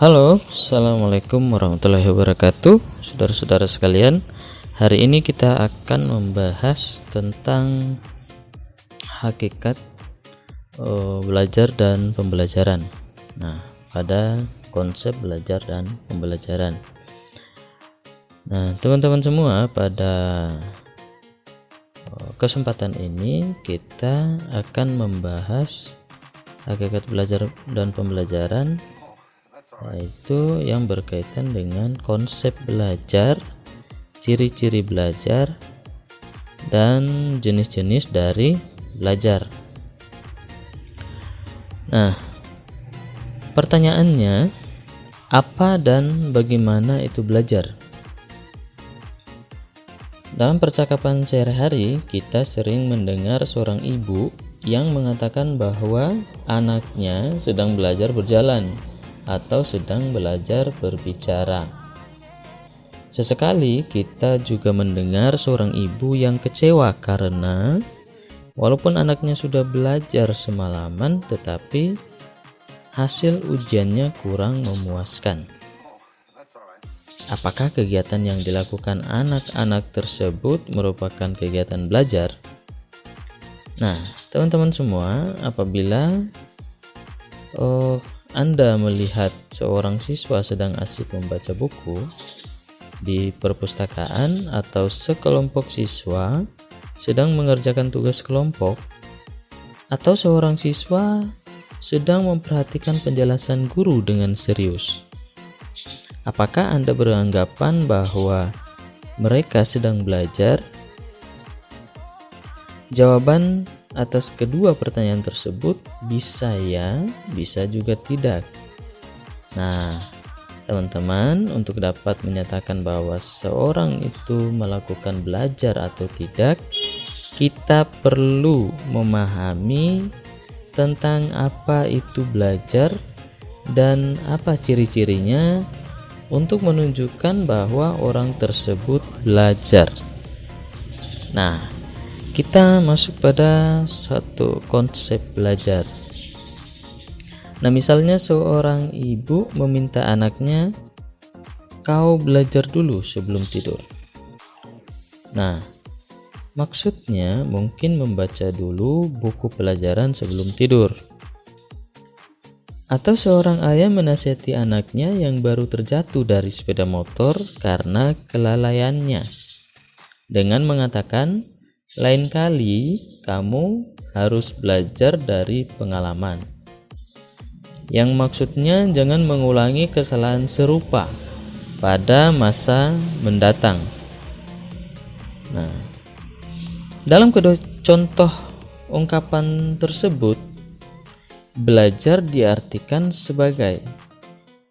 Halo, assalamualaikum warahmatullahi wabarakatuh, saudara-saudara sekalian. Hari ini kita akan membahas tentang hakikat belajar dan pembelajaran. Nah, pada konsep belajar dan pembelajaran. Nah, teman-teman semua, pada kesempatan ini kita akan membahas hakikat belajar dan pembelajaran, yaitu yang berkaitan dengan konsep belajar, ciri-ciri belajar, dan jenis-jenis dari belajar. Nah, pertanyaannya, apa dan bagaimana itu belajar? Dalam percakapan sehari-hari, kita sering mendengar seorang ibu yang mengatakan bahwa anaknya sedang belajar berjalan atau sedang belajar berbicara. Sesekali kita juga mendengar seorang ibu yang kecewa karena walaupun anaknya sudah belajar semalaman, tetapi hasil ujiannya kurang memuaskan. Apakah kegiatan yang dilakukan anak-anak tersebut merupakan kegiatan belajar? Nah, teman-teman semua, apabila Anda melihat seorang siswa sedang asik membaca buku di perpustakaan atau sekelompok siswa sedang mengerjakan tugas kelompok, atau seorang siswa sedang memperhatikan penjelasan guru dengan serius, apakah Anda beranggapan bahwa mereka sedang belajar? Jawaban atas kedua pertanyaan tersebut bisa ya, bisa juga tidak. Nah, teman-teman, untuk dapat menyatakan bahwa seorang itu melakukan belajar atau tidak, kita perlu memahami tentang apa itu belajar dan apa ciri-cirinya untuk menunjukkan bahwa orang tersebut belajar. Nah, kita masuk pada suatu konsep belajar. Nah, misalnya seorang ibu meminta anaknya, "Kau belajar dulu sebelum tidur." Nah, maksudnya mungkin membaca dulu buku pelajaran sebelum tidur. Atau seorang ayah menasihati anaknya yang baru terjatuh dari sepeda motor karena kelalaiannya dengan mengatakan, "Lain kali kamu harus belajar dari pengalaman." Yang maksudnya jangan mengulangi kesalahan serupa pada masa mendatang. Nah, dalam kedua contoh ungkapan tersebut, belajar diartikan sebagai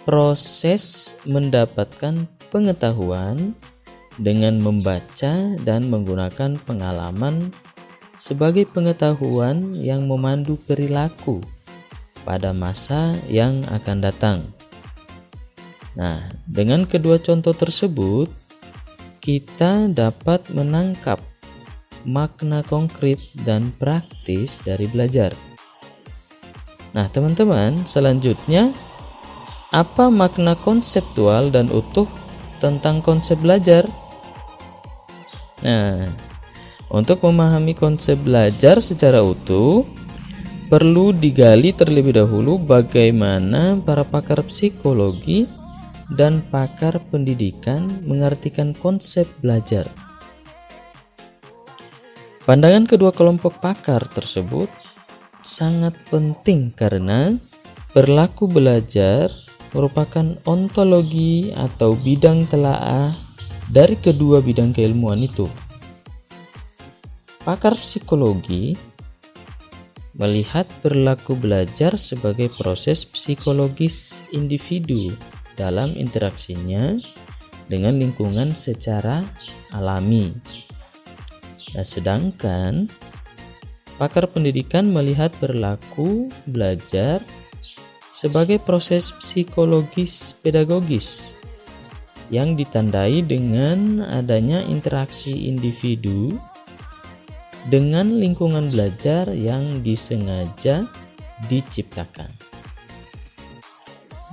proses mendapatkan pengetahuan dengan membaca dan menggunakan pengalaman sebagai pengetahuan yang memandu perilaku pada masa yang akan datang. Nah, dengan kedua contoh tersebut, kita dapat menangkap makna konkret dan praktis dari belajar. Nah, teman-teman, selanjutnya, apa makna konseptual dan utuh tentang konsep belajar? Nah, untuk memahami konsep belajar secara utuh, perlu digali terlebih dahulu bagaimana para pakar psikologi dan pakar pendidikan mengartikan konsep belajar. Pandangan kedua kelompok pakar tersebut sangat penting karena perilaku belajar merupakan ontologi atau bidang telaah dari kedua bidang keilmuan itu. Pakar psikologi melihat perilaku belajar sebagai proses psikologis individu dalam interaksinya dengan lingkungan secara alami. Nah, sedangkan pakar pendidikan melihat perilaku belajar sebagai proses psikologis pedagogis yang ditandai dengan adanya interaksi individu dengan lingkungan belajar yang disengaja diciptakan.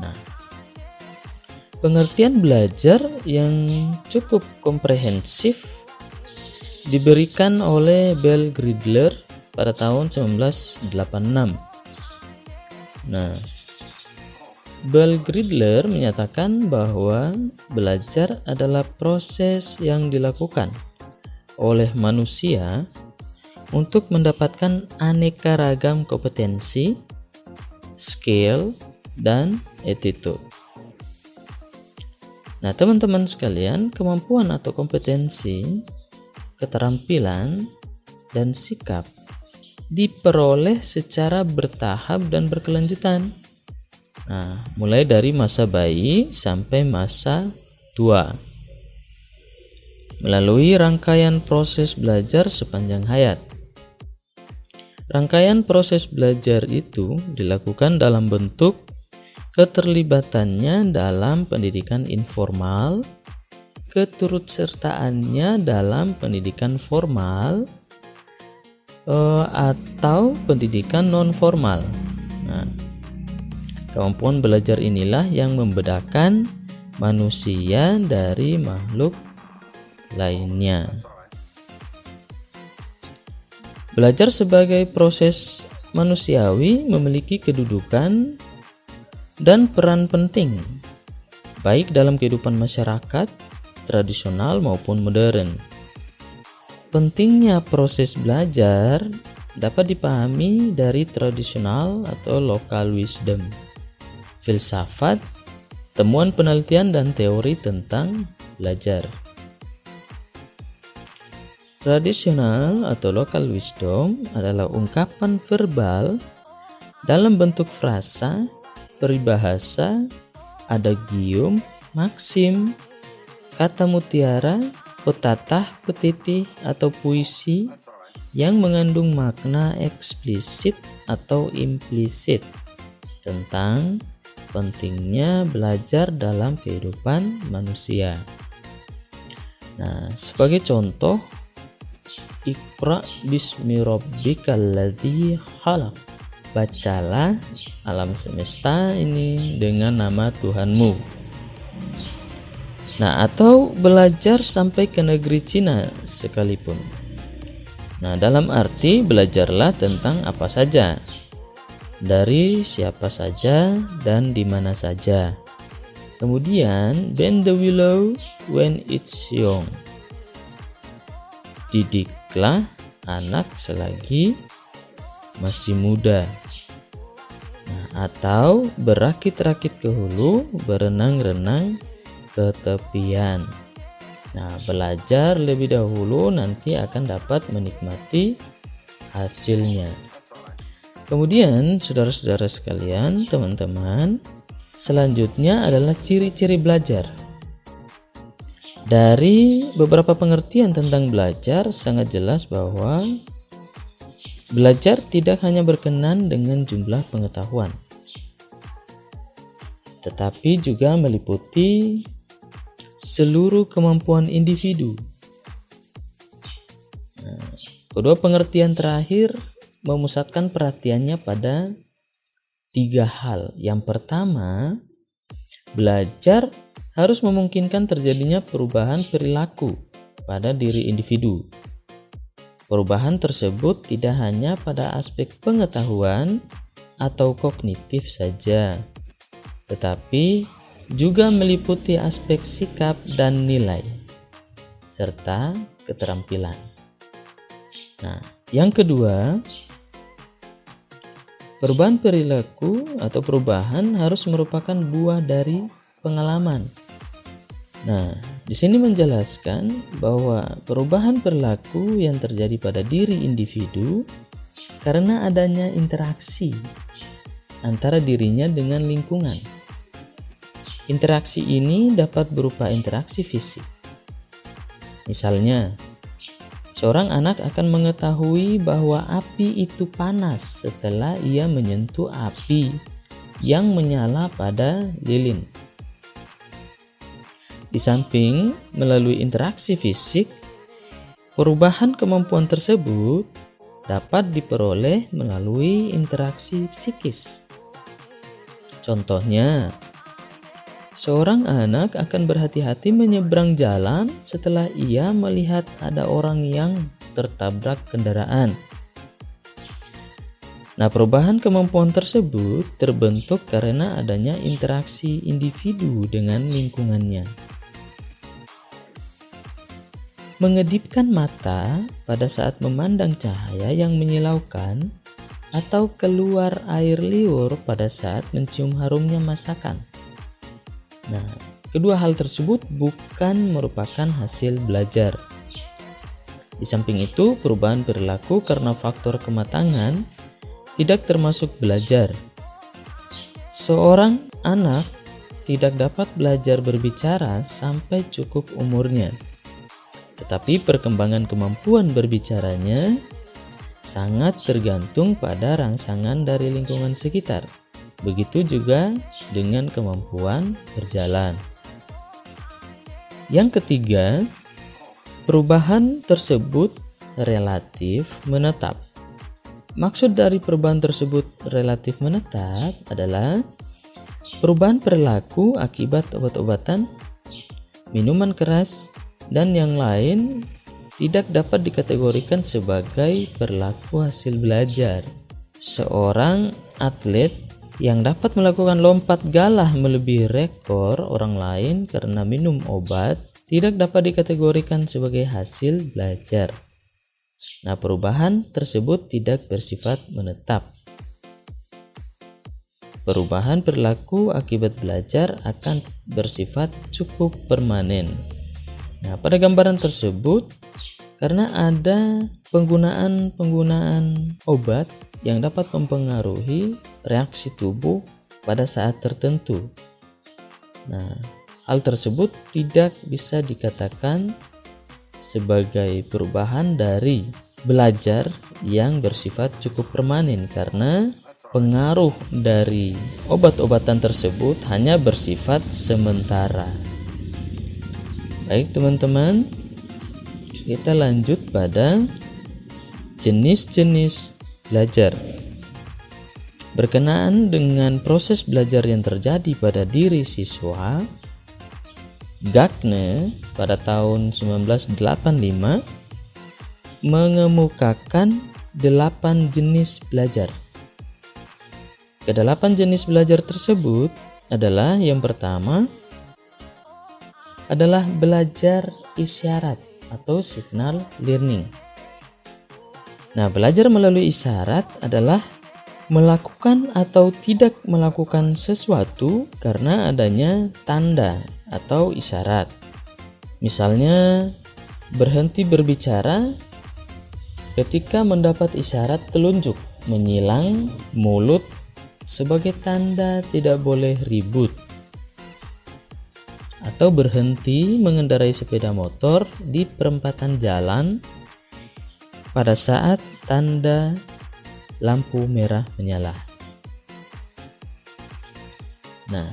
Nah, Pengertian belajar yang cukup komprehensif diberikan oleh Bell Gridler pada tahun 1986. Nah, Bell Gridler menyatakan bahwa belajar adalah proses yang dilakukan oleh manusia untuk mendapatkan aneka ragam kompetensi, skill, dan attitude. Nah, teman-teman sekalian, kemampuan atau kompetensi, keterampilan, dan sikap diperoleh secara bertahap dan berkelanjutan. Nah, mulai dari masa bayi sampai masa tua, melalui rangkaian proses belajar sepanjang hayat. Rangkaian proses belajar itu dilakukan dalam bentuk keterlibatannya dalam pendidikan informal, keturutsertaannya dalam pendidikan formal, atau pendidikan non-formal. Nah, kemampuan belajar inilah yang membedakan manusia dari makhluk lainnya. Belajar sebagai proses manusiawi memiliki kedudukan dan peran penting, baik dalam kehidupan masyarakat tradisional maupun modern. Pentingnya proses belajar dapat dipahami dari tradisional atau local wisdom, filsafat, temuan penelitian dan teori tentang belajar. Tradisional atau local wisdom adalah ungkapan verbal dalam bentuk frasa, peribahasa, adagium, maksim, kata mutiara, petatah, petitih, atau puisi yang mengandung makna eksplisit atau implisit tentang pentingnya belajar dalam kehidupan manusia. Nah, sebagai contoh, Iqra bismi rabbikal ladzi khalaq. Bacalah alam semesta ini dengan nama Tuhanmu. Nah, atau belajar sampai ke negeri Cina sekalipun. Nah, dalam arti belajarlah tentang apa saja, dari siapa saja, dan di mana saja. Kemudian, bend the willow when it's young. Didiklah anak selagi masih muda. Nah, atau berakit-rakit ke hulu, berenang-renang ke tepian. Nah, belajar lebih dahulu nanti akan dapat menikmati hasilnya. Kemudian, saudara-saudara sekalian, teman-teman, selanjutnya adalah ciri-ciri belajar. Dari beberapa pengertian tentang belajar, sangat jelas bahwa belajar tidak hanya berkenan dengan jumlah pengetahuan, tetapi juga meliputi seluruh kemampuan individu. Nah, kedua pengertian terakhir memusatkan perhatiannya pada 3 hal. Yang pertama, belajar harus memungkinkan terjadinya perubahan perilaku pada diri individu. Perubahan tersebut tidak hanya pada aspek pengetahuan atau kognitif saja, tetapi juga meliputi aspek sikap dan nilai, serta keterampilan. Nah, yang kedua, perubahan perilaku atau perubahan harus merupakan buah dari pengalaman. Nah, di sini menjelaskan bahwa perubahan perilaku yang terjadi pada diri individu karena adanya interaksi antara dirinya dengan lingkungan. Interaksi ini dapat berupa interaksi fisik. Misalnya, seorang anak akan mengetahui bahwa api itu panas setelah ia menyentuh api yang menyala pada lilin. Di samping melalui interaksi fisik, perubahan kemampuan tersebut dapat diperoleh melalui interaksi psikis. Contohnya, Seorang anak akan berhati-hati menyeberang jalan setelah ia melihat ada orang yang tertabrak kendaraan. Nah, perubahan kemampuan tersebut terbentuk karena adanya interaksi individu dengan lingkungannya. Mengedipkan mata pada saat memandang cahaya yang menyilaukan atau keluar air liur pada saat mencium harumnya masakan. Nah, kedua hal tersebut bukan merupakan hasil belajar. Di samping itu, perubahan perilaku karena faktor kematangan tidak termasuk belajar. Seorang anak tidak dapat belajar berbicara sampai cukup umurnya. Tetapi perkembangan kemampuan berbicaranya sangat tergantung pada rangsangan dari lingkungan sekitar. Begitu juga dengan kemampuan berjalan. Yang ketiga, perubahan tersebut relatif menetap. Maksud dari perubahan tersebut relatif menetap adalah perubahan perilaku akibat obat-obatan, minuman keras, dan yang lain tidak dapat dikategorikan sebagai perilaku hasil belajar. Seorang atlet yang dapat melakukan lompat galah melebihi rekor orang lain karena minum obat tidak dapat dikategorikan sebagai hasil belajar. Nah, perubahan tersebut tidak bersifat menetap. Perubahan perilaku akibat belajar akan bersifat cukup permanen. Nah, pada gambaran tersebut, karena ada penggunaan obat yang dapat mempengaruhi reaksi tubuh pada saat tertentu. Nah, hal tersebut tidak bisa dikatakan sebagai perubahan dari belajar yang bersifat cukup permanen karena pengaruh dari obat-obatan tersebut hanya bersifat sementara. Baik teman-teman, kita lanjut pada jenis-jenis belajar. Berkenaan dengan proses belajar yang terjadi pada diri siswa, Gagne pada tahun 1985 mengemukakan 8 jenis belajar. Kedelapan jenis belajar tersebut adalah yang pertama adalah belajar isyarat atau signal learning. Nah, belajar melalui isyarat adalah melakukan atau tidak melakukan sesuatu karena adanya tanda atau isyarat. Misalnya, berhenti berbicara ketika mendapat isyarat telunjuk menyilang mulut sebagai tanda tidak boleh ribut. Atau berhenti mengendarai sepeda motor di perempatan jalan pada saat tanda lampu merah menyala. Nah,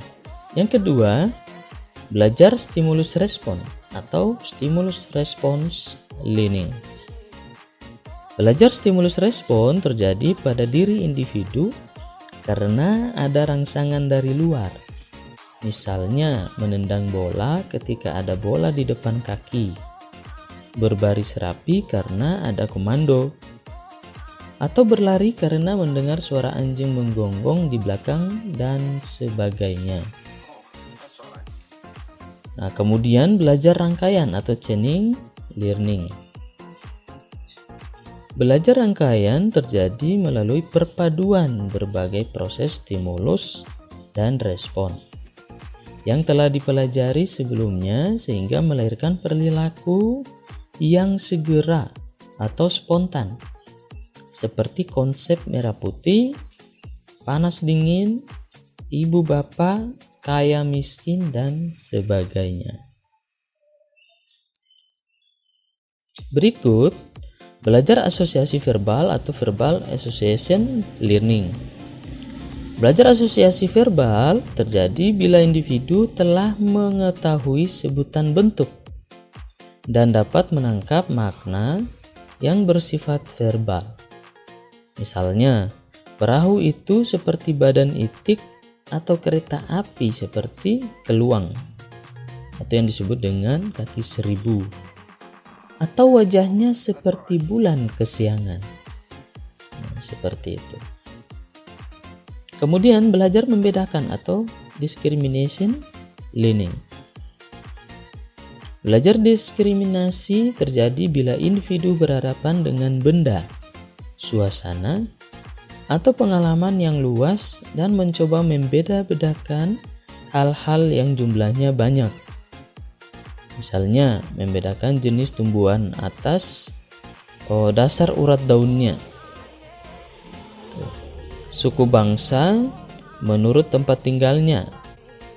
yang kedua, belajar stimulus respon atau stimulus response learning. Belajar stimulus respon terjadi pada diri individu karena ada rangsangan dari luar. Misalnya, menendang bola ketika ada bola di depan kaki, berbaris rapi karena ada komando, atau berlari karena mendengar suara anjing menggonggong di belakang dan sebagainya. Nah, kemudian belajar rangkaian atau chaining learning. Belajar rangkaian terjadi melalui perpaduan berbagai proses stimulus dan respon yang telah dipelajari sebelumnya sehingga melahirkan perilaku yang segera atau spontan seperti konsep merah putih, panas dingin, ibu bapak, kaya miskin, dan sebagainya. Berikut belajar asosiasi verbal atau verbal association learning. Belajar asosiasi verbal terjadi bila individu telah mengetahui sebutan bentuk dan dapat menangkap makna yang bersifat verbal. Misalnya, perahu itu seperti badan itik atau kereta api seperti keluang atau yang disebut dengan kaki 1000, atau wajahnya seperti bulan kesiangan. Nah, seperti itu. Kemudian belajar membedakan atau discrimination learning. Belajar diskriminasi terjadi bila individu berhadapan dengan benda, suasana, atau pengalaman yang luas dan mencoba membeda-bedakan hal-hal yang jumlahnya banyak. Misalnya, membedakan jenis tumbuhan atas dasar urat daunnya, suku bangsa menurut tempat tinggalnya,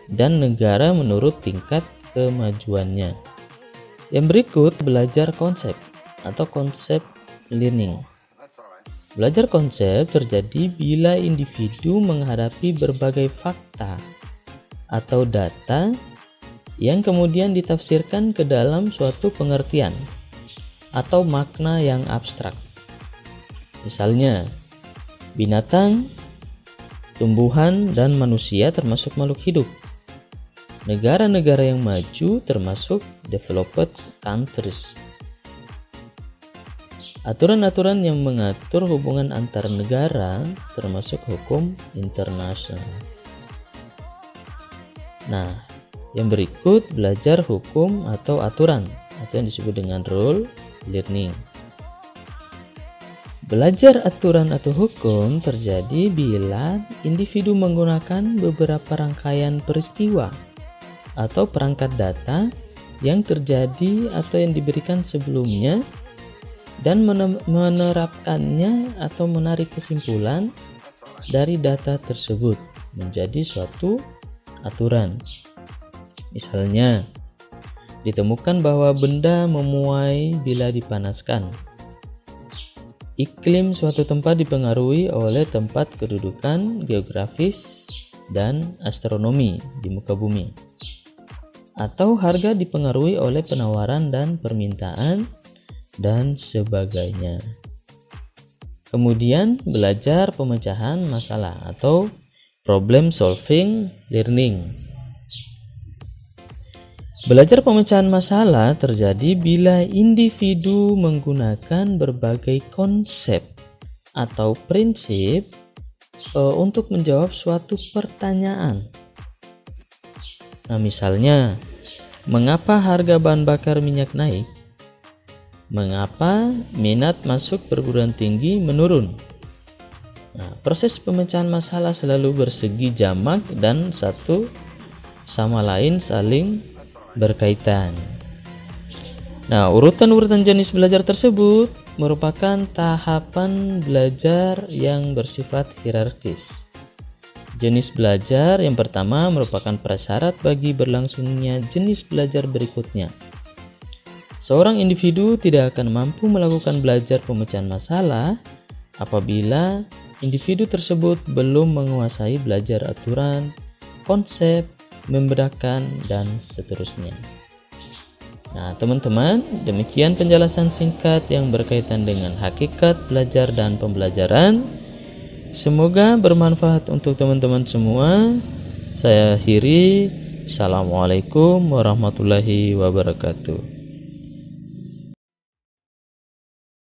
dan negara menurut tingkat kemajuannya. Yang berikut, belajar konsep atau konsep learning. Belajar konsep terjadi bila individu menghadapi berbagai fakta atau data yang kemudian ditafsirkan ke dalam suatu pengertian atau makna yang abstrak. Misalnya, binatang, tumbuhan, dan manusia termasuk makhluk hidup. Negara-negara yang maju termasuk developed countries. Aturan-aturan yang mengatur hubungan antar negara termasuk hukum internasional. Nah, yang berikut belajar hukum atau aturan atau yang disebut dengan rule learning. Belajar aturan atau hukum terjadi bila individu menggunakan beberapa rangkaian peristiwa atau perangkat data yang terjadi atau yang diberikan sebelumnya dan menerapkannya atau menarik kesimpulan dari data tersebut menjadi suatu aturan. Misalnya, ditemukan bahwa benda memuai bila dipanaskan. Iklim suatu tempat dipengaruhi oleh tempat kedudukan geografis dan astronomi di muka bumi. Atau harga dipengaruhi oleh penawaran dan permintaan dan sebagainya. Kemudian belajar pemecahan masalah atau problem solving learning. Belajar pemecahan masalah terjadi bila individu menggunakan berbagai konsep atau prinsip untuk menjawab suatu pertanyaan. Nah, misalnya, mengapa harga bahan bakar minyak naik? Mengapa minat masuk perguruan tinggi menurun? Nah, proses pemecahan masalah selalu bersegi jamak dan satu sama lain saling berkaitan. Nah, urutan-urutan jenis belajar tersebut merupakan tahapan belajar yang bersifat hierarkis. Jenis belajar yang pertama merupakan prasyarat bagi berlangsungnya jenis belajar berikutnya. Seorang individu tidak akan mampu melakukan belajar pemecahan masalah apabila individu tersebut belum menguasai belajar aturan, konsep, membedakan, dan seterusnya. Nah, teman-teman, demikian penjelasan singkat yang berkaitan dengan hakikat belajar dan pembelajaran. Semoga bermanfaat untuk teman-teman semua. Saya akhiri. Assalamualaikum warahmatullahi wabarakatuh.